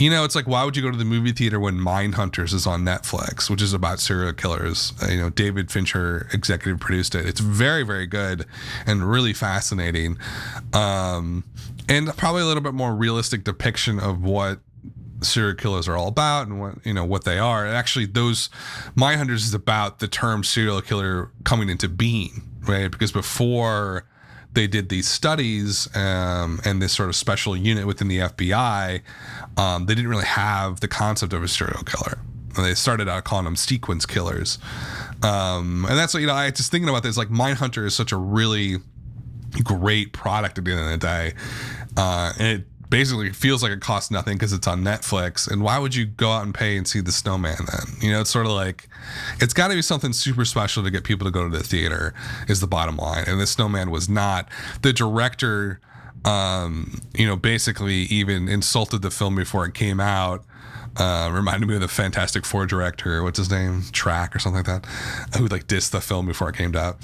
It's like, why would you go to the movie theater when Mindhunters is on Netflix, which is about serial killers? David Fincher executive produced it. It's very, very good and really fascinating. And probably a little bit more realistic depiction of what serial killers are all about and what they are. And actually, those Mindhunters is about the term serial killer coming into being, right? Because before they did these studies and this sort of special unit within the FBI, they didn't really have the concept of a serial killer. They started out calling them sequence killers. And that's what, I just thinking about this, like Mindhunter is such a really great product at the end of the day. And it basically feels like it costs nothing because it's on Netflix. And why would you go out and pay and see The Snowman then? It's sort of like, it's got to be something super special to get people to go to the theater is the bottom line. And The Snowman was not. The director, basically even insulted the film before it came out. Reminded me of the Fantastic Four director, what's his name, Track or something like that, who like dissed the film before it came out.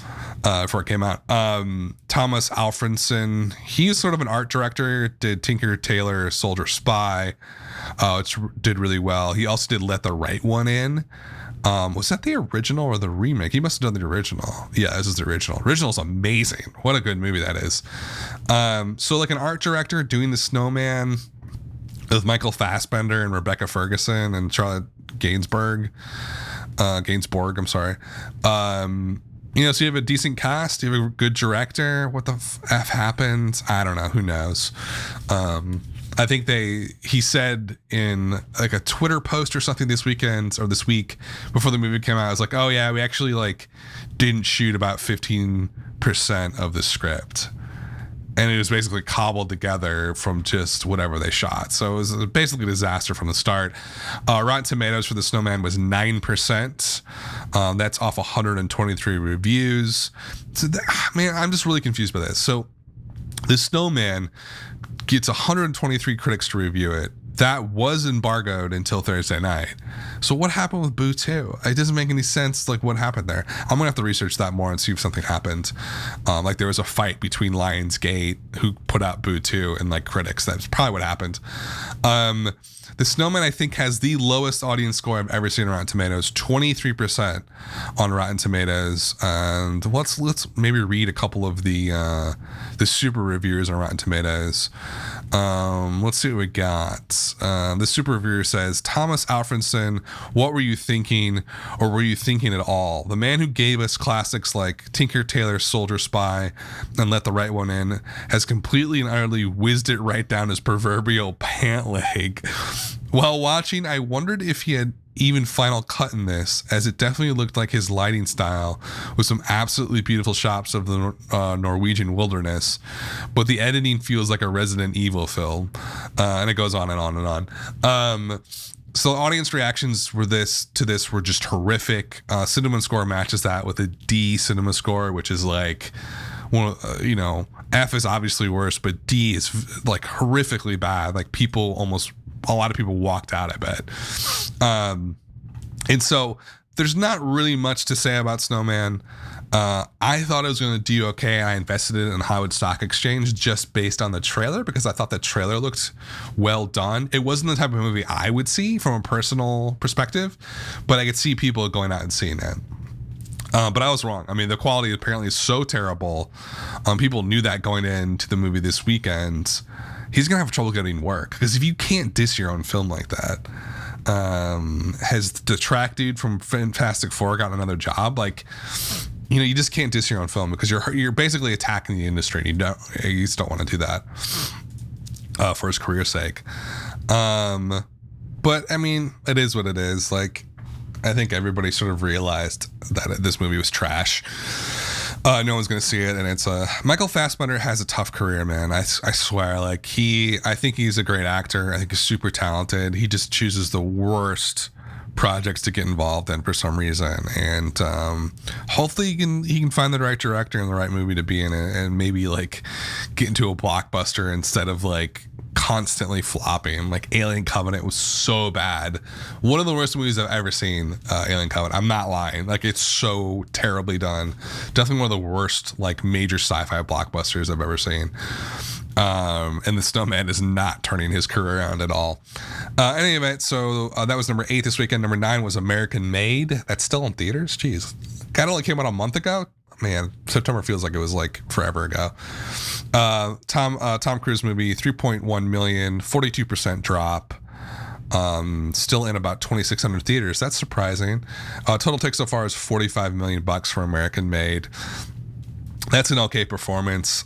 Thomas Alfredson, he's sort of an art director, did Tinker Tailor Soldier Spy, which did really well. He also did Let the Right One In. Was that the original or the remake? He must have done the original. Yeah, this is the original. Original's amazing. What a good movie that is. So like an art director doing The Snowman with Michael Fassbender and Rebecca Ferguson and Charlotte Gainsbourg. I'm sorry. So you have a decent cast, you have a good director. What the F happened? I don't know. Who knows? I think he said in like a Twitter post or something this week before the movie came out, I was like, oh yeah, we actually like didn't shoot about 15% of the script. And it was basically cobbled together from just whatever they shot. So it was basically a disaster from the start. Rotten Tomatoes for The Snowman was 9%. That's off 123 reviews. So I'm just really confused by this. So The Snowman gets 123 critics to review it. That was embargoed until Thursday night. So what happened with Boo 2? It doesn't make any sense, like what happened there. I'm going to have to research that more and see if something happened. Like there was a fight between Lionsgate, who put out Boo 2, and like critics. That's probably what happened. The Snowman, I think, has the lowest audience score I've ever seen on Rotten Tomatoes, 23% on Rotten Tomatoes. And let's maybe read a couple of the super reviewers on Rotten Tomatoes. Let's see what we got. The super reviewer says, Thomas Alfredson, what were you thinking, or were you thinking at all? The man who gave us classics like Tinker Tailor Soldier Spy and Let the Right One In has completely and utterly whizzed it right down his proverbial pant leg. While watching, I wondered if he had even final cut in this, as it definitely looked like his lighting style with some absolutely beautiful shots of the Norwegian wilderness, but the editing feels like a Resident Evil film, and it goes on and on and on. So audience reactions to this were just horrific. Cinema Score matches that with a D Cinema Score, which is like, F is obviously worse, but D is like horrifically bad. Like a lot of people walked out, I bet. And so there's not really much to say about Snowman. I thought it was going to do okay. I invested it in Hollywood Stock Exchange just based on the trailer because I thought the trailer looked well done. It wasn't the type of movie I would see from a personal perspective, but I could see people going out and seeing it. But I was wrong. I mean, the quality apparently is so terrible. People knew that going into the movie this weekend. He's going to have trouble getting work because if you can't diss your own film like that, has the track dude from Fantastic Four got another job? Like, you just can't diss your own film because you're basically attacking the industry. And you just don't want to do that for his career's sake. But I mean, it is what it is. Like, I think everybody sort of realized that this movie was trash. No one's going to see it, and it's Michael Fassbender has a tough career, man. I swear. Like I think he's a great actor. I think he's super talented. He just chooses the worst projects to get involved in for some reason, and hopefully he can find the right director and the right movie to be in it, and maybe like get into a blockbuster instead of like constantly flopping. Like Alien Covenant was so bad. One of the worst movies I've ever seen, Alien Covenant. I'm not lying. Like, it's so terribly done. Definitely one of the worst like major sci-fi blockbusters I've ever seen. And the Snowman is not turning his career around at all. In any event, so that was number 8 this weekend. Number 9 was American Made. That's still in theaters. Jeez, kind of only came out a month ago. Man, September feels like it was like forever ago. Tom Cruise movie, 3.1 million, 42% drop. Still in about 2,600 theaters. That's surprising. Total take so far is $45 million for American Made. That's an okay performance.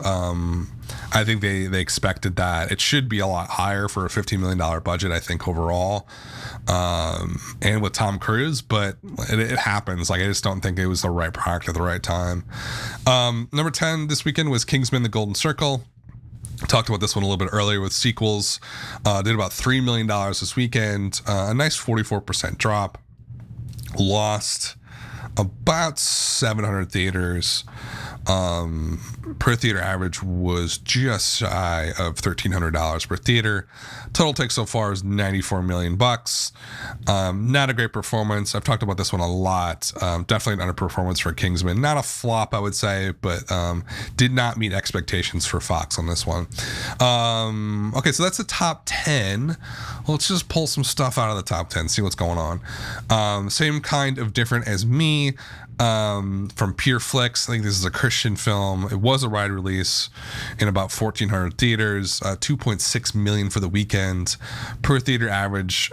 I think they expected that. It should be a lot higher for a $15 million budget, I think, overall. And with Tom Cruise, but it happens. Like, I just don't think it was the right product at the right time. Number 10 this weekend was Kingsman: The Golden Circle. Talked about this one a little bit earlier with sequels. Did about $3 million this weekend. A nice 44% drop. Lost about 700 theaters. Per theater average was just shy of $1,300 per theater. Total take so far is $94 million. Not a great performance. I've talked about this one a lot. Definitely an underperformance for Kingsman. Not a flop, I would say, but did not meet expectations for Fox on this one. Okay, so that's the top 10. Let's just pull some stuff out of the top 10, see what's going on. Same kind of different as me. From Pure Flix. I think this is a Christian film. It was a wide release in about 1,400 theaters, 2.6 million for the weekend. Per theater average,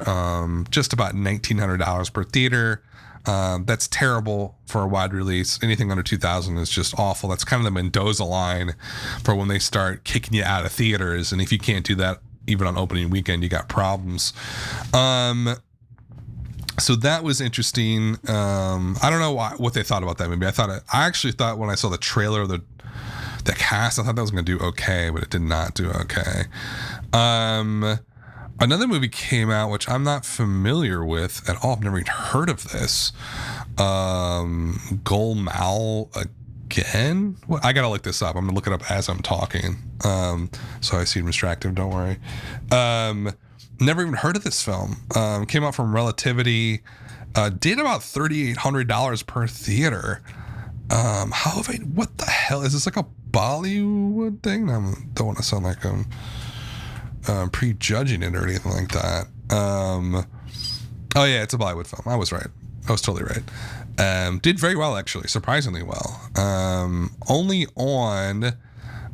just about $1,900 per theater. That's terrible for a wide release. Anything under 2,000 is just awful. That's kind of the Mendoza line for when they start kicking you out of theaters. And if you can't do that even on opening weekend, you got problems. So that was interesting. I don't know what they thought about that movie. I actually thought when I saw the trailer of the cast, I thought that was going to do okay, but it did not do okay. Another movie came out, which I'm not familiar with at all. I've never even heard of this. Golmaal again? Well, I got to look this up. I'm going to look it up as I'm talking. So I seem distracted. Don't worry. Never even heard of this film. Came out from Relativity. Did about $3,800 per theater. What the hell? Is this like a Bollywood thing? I don't want to sound like I'm prejudging it or anything like that. Oh yeah, it's a Bollywood film. I was right. I was totally right. Did very well, actually. Surprisingly well. Only on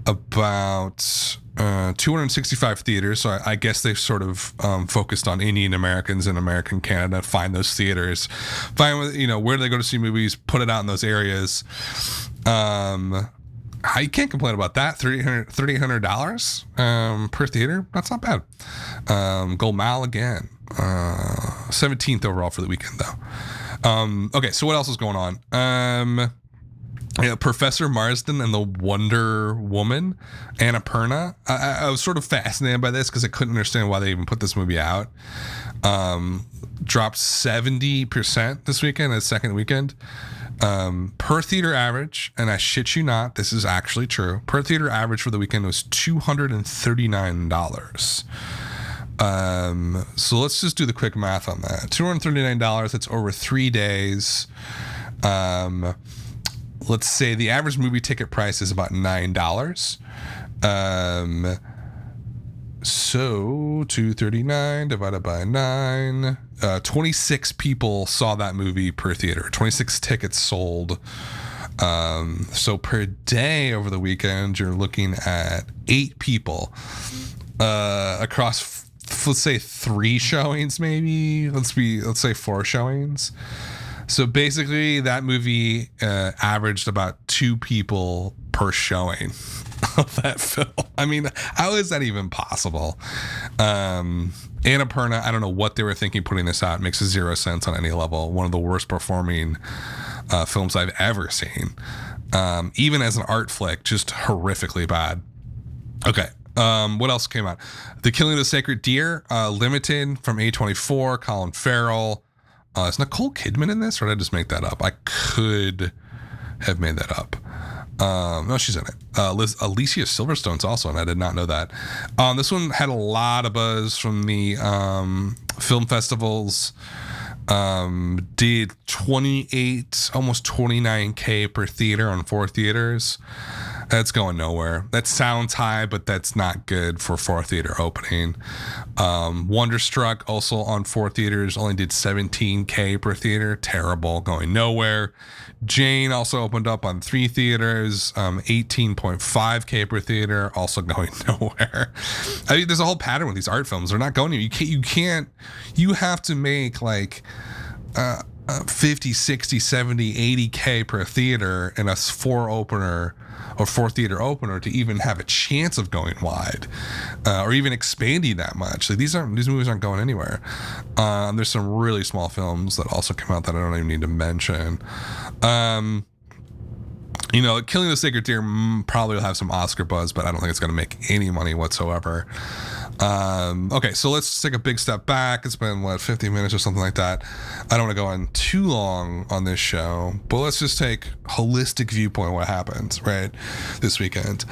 about 265 theaters, so I guess they've sort of focused on Indian Americans in American Canada. Find those theaters, find where do they go to see movies, put it out in those areas. I can't complain about that. $3,800 per theater. That's not bad. Golmaal again, 17th overall for the weekend though. Okay, so what else is going on? Professor Marsden and the Wonder Woman, Annapurna. I was sort of fascinated by this because I couldn't understand why they even put this movie out. Dropped 70% this weekend, the second weekend. Per theater average, and I shit you not, this is actually true. Per theater average for the weekend was $239. So let's just do the quick math on that. $239, that's over 3 days. Let's say the average movie ticket price is about $9. So 239 divided by 9. 26 people saw that movie per theater. 26 tickets sold. So per day over the weekend, you're looking at 8 people across, let's say 3 showings, maybe. Let's say 4 showings. So basically, that movie averaged about 2 people per showing of that film. I mean, how is that even possible? Annapurna, I don't know what they were thinking putting this out. It makes 0 sense on any level. One of the worst performing films I've ever seen. Even as an art flick, just horrifically bad. Okay. What else came out? The Killing of the Sacred Deer, limited from A24, Colin Farrell. Is Nicole Kidman in this, or did I just make that up? I could have made that up. No, she's in it. Alicia Silverstone's also in it. I did not know that. This one had a lot of buzz from the film festivals. Did 28, almost 29K per theater on 4 theaters. That's going nowhere. That sounds high, but that's not good for 4 theater opening. Wonderstruck, also on 4 theaters, only did 17K per theater. Terrible, going nowhere. Jane also opened up on 3 theaters, 18.5K per theater, also going nowhere. I mean, there's a whole pattern with these art films. They're not going. You have to make like 50, 60, 70, 80K per theater in a 4 theater opener to even have a chance of going wide, or even expanding that much. Like these movies aren't going anywhere. There's some really small films that also come out that I don't even need to mention. Killing the Sacred Deer probably will have some Oscar buzz, but I don't think it's going to make any money whatsoever. Okay, so let's take a big step back. It's been 50 minutes or something like that. I don't want to go on too long on this show, but let's just take holistic viewpoint of what happened right this weekend.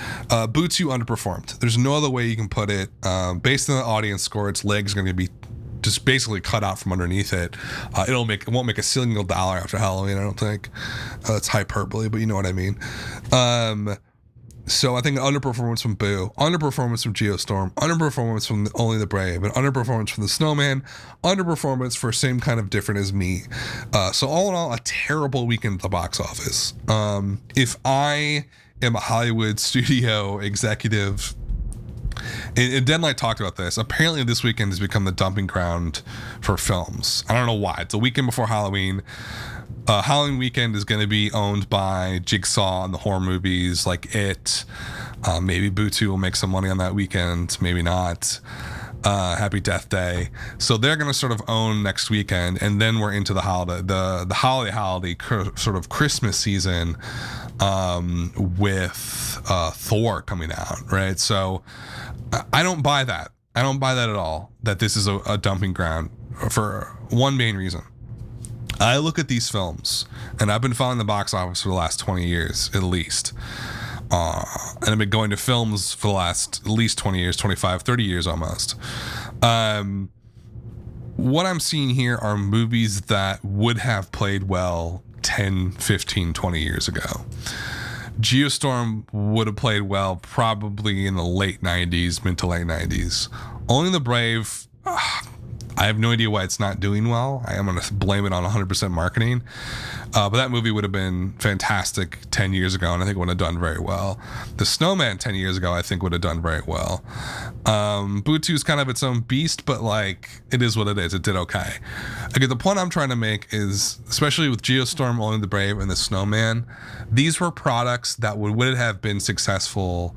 Boo 2 underperformed. There's no other way you can put it. Based on the audience score, its legs are going to be just basically cut out from underneath it. It won't make a single dollar after Halloween, I don't think. It's hyperbole, but you know what I mean. So I think underperformance from Boo, underperformance from GeoStorm, underperformance from Only the Brave, and underperformance from The Snowman, underperformance for Same Kind of Different as Me. So all in all, a terrible weekend at the box office. If I am a Hollywood studio executive, and Deadlight talked about this, apparently this weekend has become the dumping ground for films. I don't know why. It's a weekend before Halloween. Halloween weekend is going to be owned by Jigsaw and the horror movies like It. Maybe Boo 2 will make some money on that weekend, maybe not. Happy Death Day. So they're going to sort of own next weekend, and then we're into the holiday, the holiday sort of Christmas season, with Thor coming out, right? So I don't buy that. I don't buy that at all, that this is a dumping ground, for one main reason. I look at these films, and I've been following the box office for the last 20 years, at least. And I've been going to films for the last at least 20 years, 25, 30 years almost. What I'm seeing here are movies that would have played well 10, 15, 20 years ago. GeoStorm would have played well probably in the late 90s, mid to late 90s. Only the Brave, I have no idea why it's not doing well. I am going to blame it on 100% marketing. But that movie would have been fantastic 10 years ago, and I think it would have done very well. The Snowman 10 years ago, I think would have done very well. Boo 2 is kind of its own beast, but like, it is what it is. It did okay. Okay, the point I'm trying to make is, especially with GeoStorm, Only the Brave, and the Snowman, these were products that would have been successful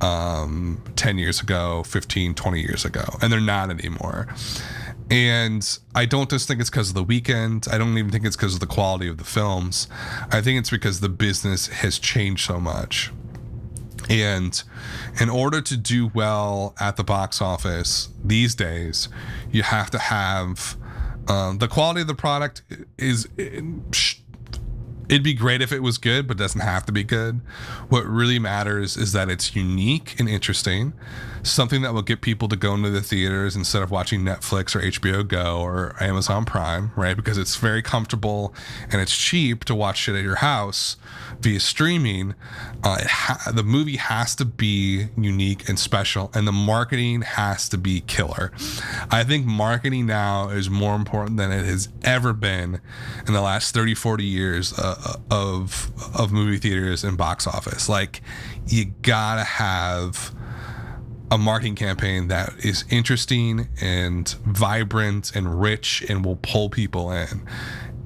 10 years ago, 15, 20 years ago, and they're not anymore. And I don't just think it's because of the weekend. I don't even think it's because of the quality of the films. I think it's because the business has changed so much. And in order to do well at the box office these days, you have to have the quality of the product it'd be great if it was good, but it doesn't have to be good. What really matters is that it's unique and interesting, something that will get people to go into the theaters instead of watching Netflix or HBO Go or Amazon Prime, right? Because it's very comfortable and it's cheap to watch shit at your house via streaming. The movie has to be unique and special, and the marketing has to be killer. I think marketing now is more important than it has ever been in the last 30, 40 years of movie theaters and box office. Like, you gotta have a marketing campaign that is interesting and vibrant and rich and will pull people in.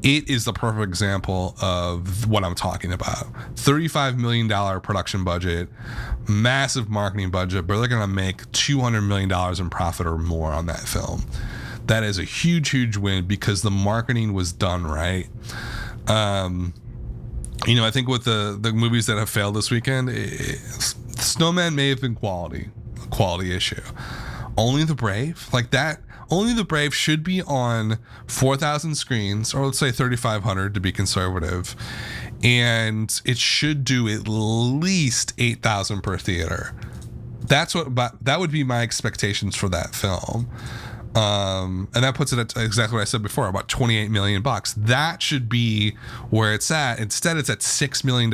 It is the perfect example of what I'm talking about. $35 million production budget, massive marketing budget, but they're going to make $200 million in profit or more on that film. That is a huge, huge win because the marketing was done right. I think with the movies that have failed this weekend, Snowman may have been quality issue. Only the Brave, like that. Only the Brave should be on 4,000 screens, or let's say 3,500 to be conservative, and it should do at least 8,000 per theater. That would be my expectations for that film. And that puts it at exactly what I said before, about 28 million bucks. That should be where it's at. Instead, it's at $6 million,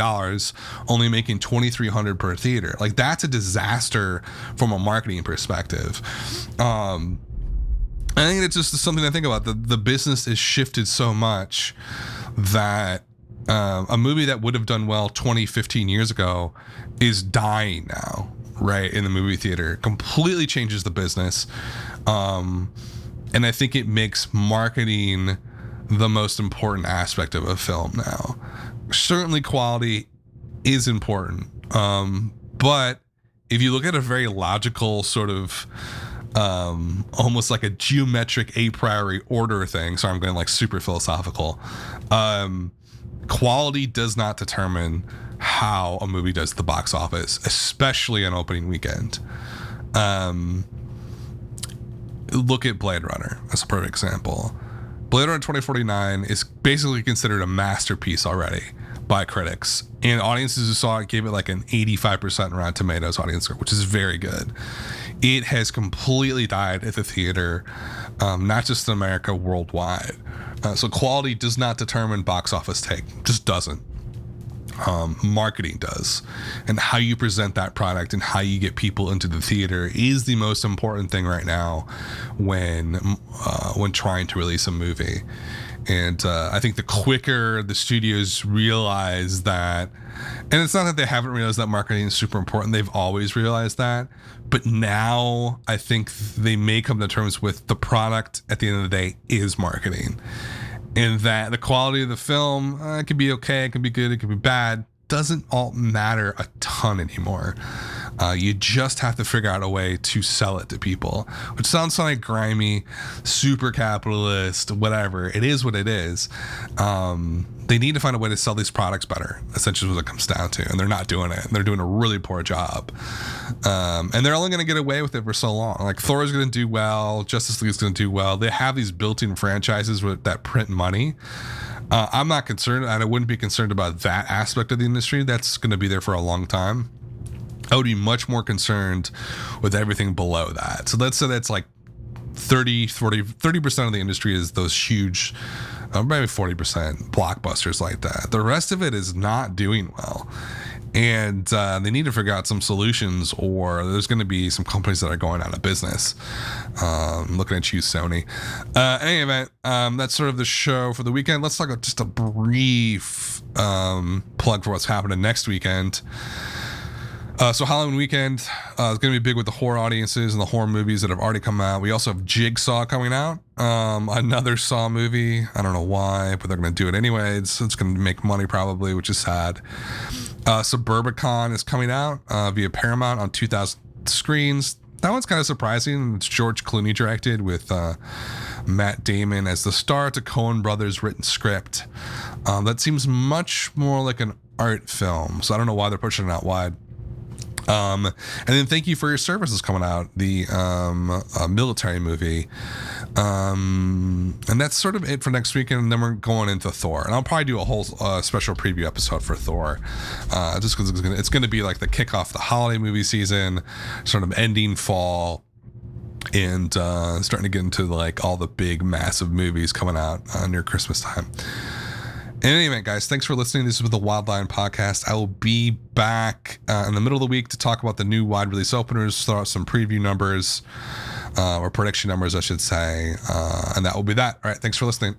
only making 2,300 per theater. Like, that's a disaster from a marketing perspective. I think it's just something to think about. The business is shifted so much that a movie that would have done well 20, 15 years ago is dying now, right, in the movie theater. Completely changes the business. And I think it makes marketing the most important aspect of a film now. Certainly quality is important. But if you look at a very logical sort of almost like a geometric a priori order thing, so I'm going like super philosophical, quality does not determine how a movie does at the box office, especially on opening weekend. Look at Blade Runner as a perfect example. Blade Runner 2049 is basically considered a masterpiece already by critics, and audiences who saw it gave it like an 85% Rotten Tomatoes audience score, which is very good. It has completely died at the theater, not just in America, worldwide. So quality does not determine box office take, just doesn't. Marketing does, and how you present that product and how you get people into the theater is the most important thing right now when trying to release a movie. And I think the quicker the studios realize that, and it's not that they haven't realized that marketing is super important, they've always realized that, but now I think they may come to terms with the product at the end of the day is marketing. And that the quality of the film, it could be okay, it could be good, it could be bad, doesn't all matter a ton anymore. You just have to figure out a way to sell it to people, which sounds like grimy, super capitalist, whatever. It is what it is. They need to find a way to sell these products better, essentially what it comes down to, and they're not doing it. They're doing a really poor job. And they're only going to get away with it for so long. Like Thor is going to do well, Justice League is going to do well. They have these built-in franchises that print money. I'm not concerned, and I wouldn't be concerned about that aspect of the industry. That's going to be there for a long time. I would be much more concerned with everything below that. So let's say that's like 30% of the industry is those huge, maybe 40% blockbusters like that. The rest of it is not doing well. And they need to figure out some solutions, or there's going to be some companies that are going out of business. Looking at you, Sony. In any event, that's sort of the show for the weekend. Let's talk about just a brief plug for what's happening next weekend. So Halloween weekend is going to be big with the horror audiences and the horror movies that have already come out. We also have Jigsaw coming out, another Saw movie. I don't know why, but they're going to do it anyway. It's going to make money probably, which is sad. Suburbicon is coming out via Paramount on 2,000 screens. That one's kind of surprising. It's George Clooney directed with Matt Damon as the star. It's a Coen Brothers written script. That seems much more like an art film, so I don't know why they're pushing it out wide. And then Thank You for Your Service is coming out, the military movie. And that's sort of it for next weekend. And then we're going into Thor. And I'll probably do a whole special preview episode for Thor. Just because it's going to be like the kickoff the holiday movie season, sort of ending fall, and starting to get into like all the big, massive movies coming out near Christmas time. In any event, guys, thanks for listening. This is the Wildline Podcast. I will be back in the middle of the week to talk about the new wide release openers, throw out some preview numbers, or prediction numbers, I should say. And that will be that. All right, thanks for listening.